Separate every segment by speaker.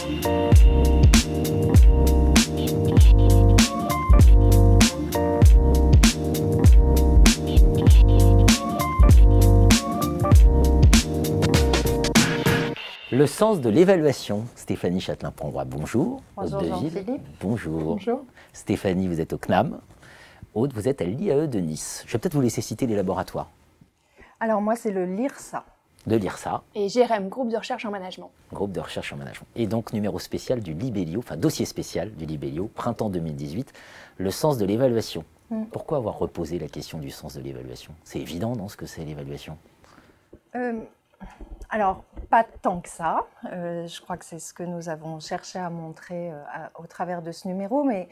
Speaker 1: Le sens de l'évaluation. Stéphanie Châtelain-Ponroy, bonjour.
Speaker 2: Bonjour Jean-Philippe.
Speaker 1: Bonjour.
Speaker 2: Bonjour.
Speaker 1: Stéphanie, vous êtes au CNAM. Aude, vous êtes à l'IAE de Nice. Je vais peut-être vous laisser citer les laboratoires.
Speaker 2: Alors moi, c'est le LIRSA.
Speaker 1: De l'IRSA.
Speaker 3: Et GRM, groupe de recherche en management.
Speaker 1: Groupe de recherche en management. Et donc numéro spécial du Libellio, enfin dossier spécial du Libellio, printemps 2018, le sens de l'évaluation. Pourquoi avoir reposé la question du sens de l'évaluation? C'est évident, non, ce que c'est l'évaluation?
Speaker 2: Alors, pas tant que ça. Je crois que c'est ce que nous avons cherché à montrer au travers de ce numéro, mais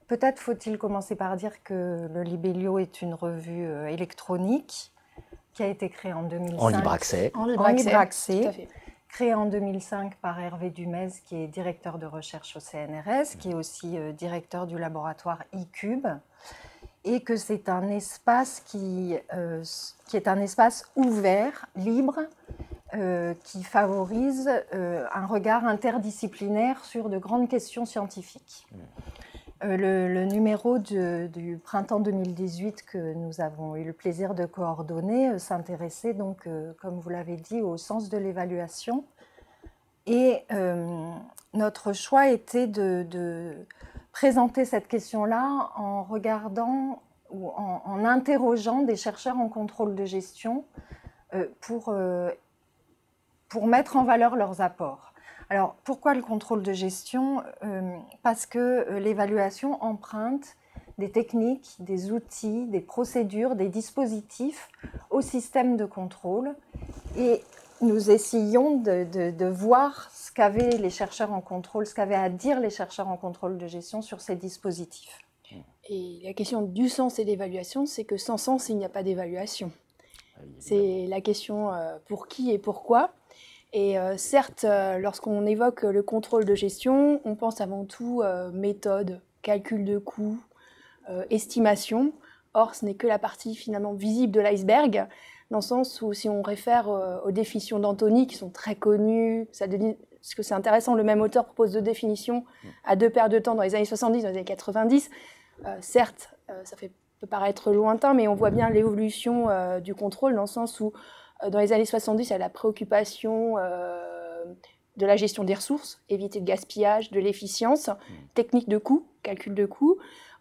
Speaker 2: peut-être faut-il commencer par dire que le Libellio est une revue électronique qui a été créée en 2005.
Speaker 1: En libre accès.
Speaker 2: En libre accès.
Speaker 3: Tout à fait.
Speaker 2: Créée en 2005 par Hervé Dumez, qui est directeur de recherche au CNRS, qui est aussi directeur du laboratoire eCube, et que c'est un espace qui est un espace ouvert, libre, qui favorise un regard interdisciplinaire sur de grandes questions scientifiques. Le numéro du printemps 2018 que nous avons eu le plaisir de coordonner s'intéressait donc, comme vous l'avez dit, au sens de l'évaluation. Et notre choix était de présenter cette question-là en regardant ou en interrogeant des chercheurs en contrôle de gestion pour mettre en valeur leurs apports. Alors, pourquoi le contrôle de gestion? Parce que l'évaluation emprunte des techniques, des outils, des procédures, des dispositifs au système de contrôle. Et nous essayons de voir ce qu'avaient les chercheurs en contrôle, ce qu'avaient à dire les chercheurs en contrôle de gestion sur ces dispositifs.
Speaker 3: Et la question du sens et l'évaluation, c'est que sans sens, il n'y a pas d'évaluation. C'est la question pour qui et pourquoi. Et certes, lorsqu'on évoque le contrôle de gestion, on pense avant tout méthode, calcul de coûts, estimation. Or, ce n'est que la partie finalement visible de l'iceberg, dans le sens où si on réfère aux définitions d'Anthony, qui sont très connues, parce que c'est intéressant, le même auteur propose deux définitions à deux paires de temps dans les années 70, dans les années 90. Certes, ça peut paraître lointain, mais on voit bien l'évolution du contrôle, dans le sens où dans les années 70, il y a la préoccupation de la gestion des ressources, éviter le gaspillage, de l'efficience, technique de coût, calcul de coût.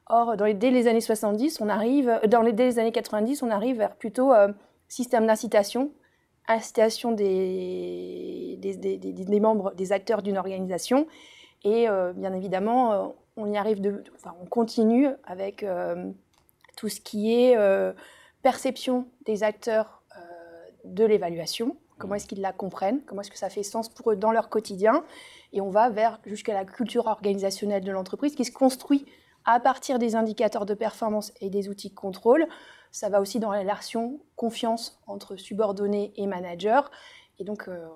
Speaker 3: Or, dès les années 70, dès les années 90, on arrive vers plutôt système d'incitation, incitation des membres, des acteurs d'une organisation. Et bien évidemment, on continue avec tout ce qui est perception des acteurs de l'évaluation, comment est-ce qu'ils la comprennent, comment est-ce que ça fait sens pour eux dans leur quotidien, et on va jusqu'à la culture organisationnelle de l'entreprise qui se construit à partir des indicateurs de performance et des outils de contrôle. Ça va aussi dans la relation confiance entre subordonnés et managers, et donc, le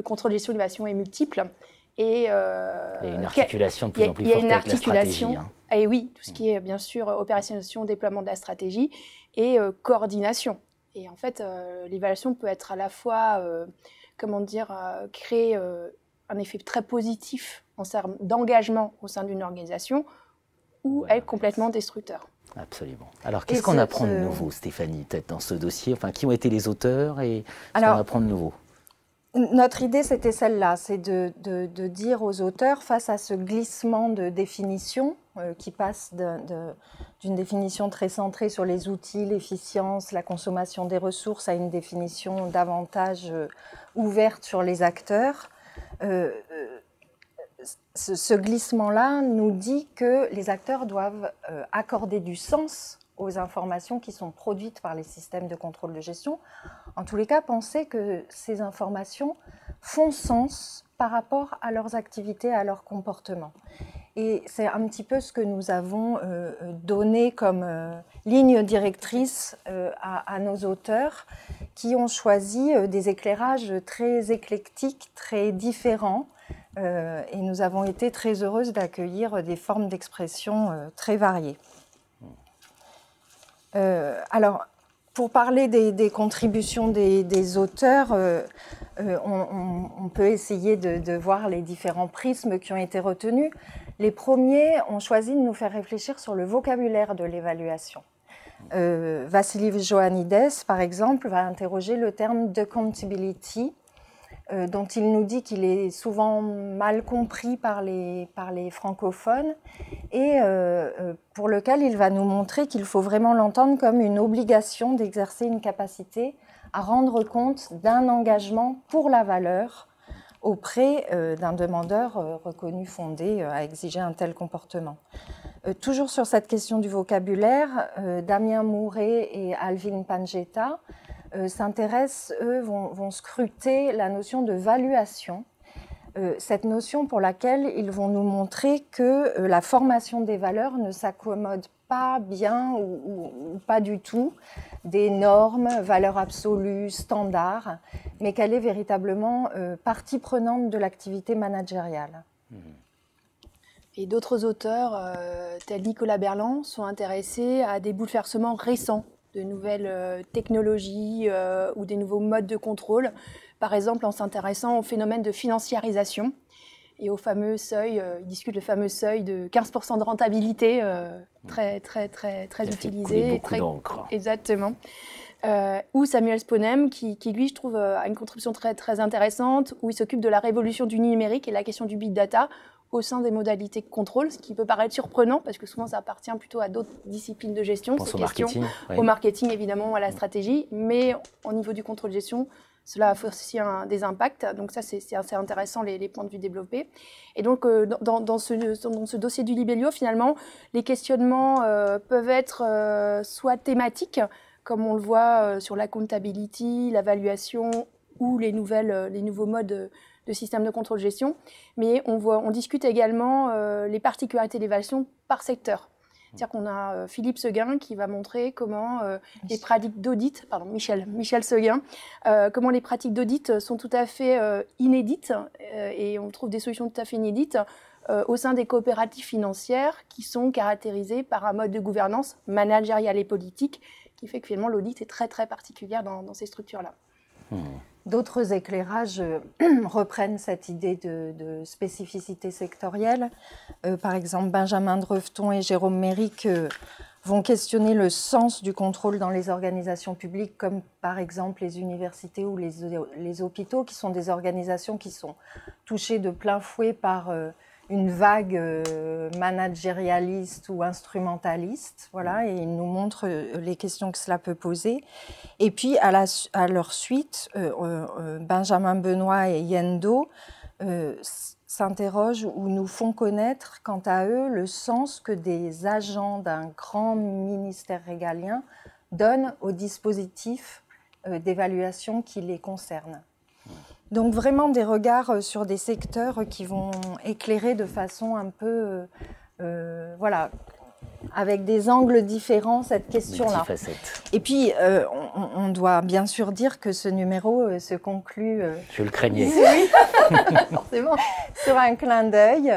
Speaker 3: contrôle de gestion de l'évaluation est multiple. Et il y a
Speaker 1: une articulation de plus en plus forte avec la stratégie.
Speaker 3: Et oui, tout ce qui est bien sûr opérationnalisation, déploiement de la stratégie et coordination. Et en fait, l'évaluation peut être à la fois, créer un effet très positif en termes d'engagement au sein d'une organisation ou être complètement destructeur.
Speaker 1: Absolument. Alors, qu'est-ce qu'on apprend de nouveau, Stéphanie, peut-être dans ce dossier? Enfin, qui ont été les auteurs et ce qu'on apprend de nouveau?
Speaker 2: Notre idée, c'était celle-là, c'est de dire aux auteurs, face à ce glissement de définition qui passe d'une définition très centrée sur les outils, l'efficience, la consommation des ressources, à une définition davantage ouverte sur les acteurs, ce glissement-là nous dit que les acteurs doivent accorder du sens aux informations qui sont produites par les systèmes de contrôle de gestion. En tous les cas, penser que ces informations font sens par rapport à leurs activités, à leur comportement. Et c'est un petit peu ce que nous avons donné comme ligne directrice à nos auteurs, qui ont choisi des éclairages très éclectiques, très différents. Et nous avons été très heureuses d'accueillir des formes d'expression très variées. Alors, pour parler des contributions des auteurs, on peut essayer de voir les différents prismes qui ont été retenus. Les premiers ont choisi de nous faire réfléchir sur le vocabulaire de l'évaluation. Vassilios Johannides, par exemple, va interroger le terme d'accountability, dont il nous dit qu'il est souvent mal compris par les francophones et pour lequel il va nous montrer qu'il faut vraiment l'entendre comme une obligation d'exercer une capacité à rendre compte d'un engagement pour la valeur auprès d'un demandeur reconnu fondé à exiger un tel comportement. Toujours sur cette question du vocabulaire, Damien Mouret et Alvin Pangetta s'intéressent, eux, vont scruter la notion de valuation. Cette notion pour laquelle ils vont nous montrer que la formation des valeurs ne s'accommode pas bien ou pas du tout des normes, valeurs absolues, standards, mais qu'elle est véritablement partie prenante de l'activité managériale.
Speaker 3: Et d'autres auteurs, tels Nicolas Berland, sont intéressés à des bouleversements récents, de nouvelles technologies ou des nouveaux modes de contrôle. Par exemple, en s'intéressant au phénomène de financiarisation et au fameux seuil, ils discutent le fameux seuil de 15% de rentabilité, très utilisé.
Speaker 1: Beaucoup d'encre.
Speaker 3: Exactement. Ou Samuel Sponem, qui lui, je trouve, a une contribution très intéressante, où il s'occupe de la révolution du numérique et la question du big data au sein des modalités de contrôle, ce qui peut paraître surprenant, parce que souvent ça appartient plutôt à d'autres disciplines de gestion, ces questions, au marketing évidemment, à la stratégie, mais au niveau du contrôle de gestion, cela a aussi des impacts, donc ça c'est assez intéressant les points de vue développés. Et donc dans ce dossier du Libellio, finalement, les questionnements peuvent être soit thématiques, comme on le voit sur la comptability, l'évaluation ou les nouveaux modes de système de contrôle-gestion, mais on discute également les particularités d'évaluation par secteur. C'est-à-dire qu'on a Philippe Seguin qui va montrer comment les pratiques d'audit, pardon, Michel Seguin, comment les pratiques d'audit sont tout à fait inédites et on trouve des solutions tout à fait inédites au sein des coopératives financières qui sont caractérisées par un mode de gouvernance managériale et politique qui fait que finalement l'audit est très particulière dans ces structures-là.
Speaker 2: D'autres éclairages reprennent cette idée de spécificité sectorielle. Par exemple, Benjamin Dreveton et Jérôme Méric vont questionner le sens du contrôle dans les organisations publiques, comme par exemple les universités ou les hôpitaux, qui sont des organisations qui sont touchées de plein fouet par une vague managérialiste ou instrumentaliste, voilà, et ils nous montrent les questions que cela peut poser. Et puis, à leur suite, Benjamin Benoît et Yendo s'interrogent ou nous font connaître, quant à eux, le sens que des agents d'un grand ministère régalien donnent au dispositif d'évaluation qui les concerne. Donc vraiment des regards sur des secteurs qui vont éclairer de façon un peu, voilà, avec des angles différents cette question-là. Et puis, on doit bien sûr dire que ce numéro se conclut...
Speaker 1: Je le craignais.
Speaker 2: Oui, forcément, sur un clin d'œil,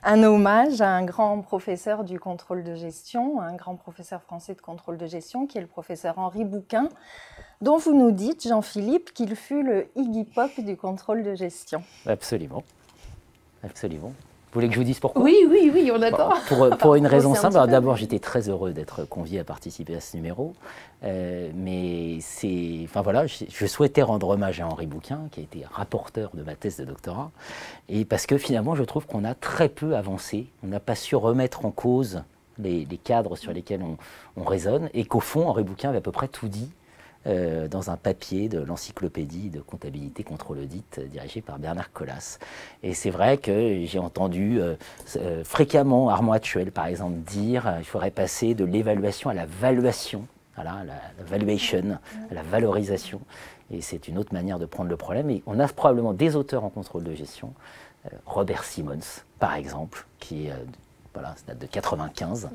Speaker 2: un hommage à un grand professeur du contrôle de gestion, un grand professeur français de contrôle de gestion, qui est le professeur Henri Bouquin, dont vous nous dites, Jean-Philippe, qu'il fut le Iggy Pop du contrôle de gestion.
Speaker 1: Absolument. Absolument. Vous voulez que je vous dise pourquoi?
Speaker 3: Oui, on attend.
Speaker 1: Pour une raison simple. Alors d'abord, j'étais très heureux d'être convié à participer à ce numéro. Mais c'est... Enfin voilà, je souhaitais rendre hommage à Henri Bouquin, qui a été rapporteur de ma thèse de doctorat. Et parce que finalement, je trouve qu'on a très peu avancé. On n'a pas su remettre en cause les cadres sur lesquels on raisonne. Et qu'au fond, Henri Bouquin avait à peu près tout dit dans un papier de l'encyclopédie de comptabilité contre l'audit dirigée par Bernard Collas. Et c'est vrai que j'ai entendu fréquemment Armand Hatchuel, par exemple, dire qu'il faudrait passer de l'évaluation à la valuation, voilà, la valuation, à la valorisation. Et c'est une autre manière de prendre le problème. Et on a probablement des auteurs en contrôle de gestion, Robert Simmons, par exemple, qui voilà, ça date de 95,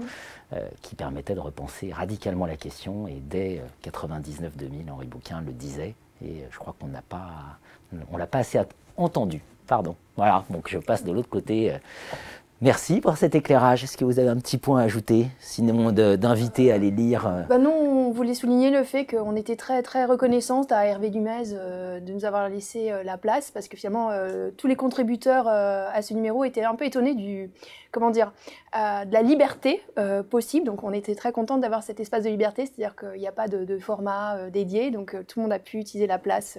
Speaker 1: qui permettait de repenser radicalement la question. Et dès 99-2000, Henri Bouquin le disait. Et je crois qu'on on l'a pas assez entendu. Pardon. Voilà, donc je passe de l'autre côté. Merci pour cet éclairage. Est-ce que vous avez un petit point à ajouter, sinon d'inviter à les lire
Speaker 3: Non, voulait souligner le fait qu'on était très, très reconnaissante à Hervé Dumez de nous avoir laissé la place, parce que finalement, tous les contributeurs à ce numéro étaient un peu étonnés de la liberté possible. Donc, on était très contente d'avoir cet espace de liberté, c'est-à-dire qu'il n'y a pas de format dédié, donc tout le monde a pu utiliser la place,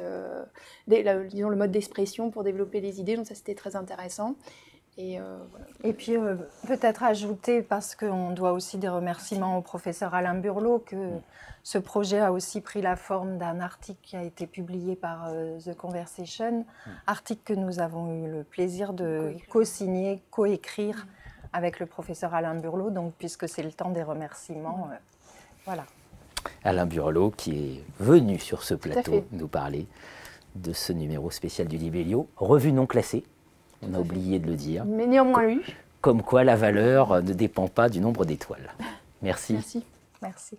Speaker 3: disons le mode d'expression pour développer les idées, donc ça c'était très intéressant. Et, voilà.
Speaker 2: Et puis peut-être ajouter, parce qu'on doit aussi des remerciements au professeur Alain Burlot, que ce projet a aussi pris la forme d'un article qui a été publié par The Conversation, article que nous avons eu le plaisir de co-signer, co-écrire avec le professeur Alain Burlot, donc puisque c'est le temps des remerciements, voilà.
Speaker 1: Alain Burlot qui est venu sur ce plateau nous parler de ce numéro spécial du Libellio, revue non classée. On a oublié de le dire.
Speaker 3: Mais néanmoins lu.
Speaker 1: Comme quoi la valeur ne dépend pas du nombre d'étoiles. Merci.
Speaker 2: Merci. Merci.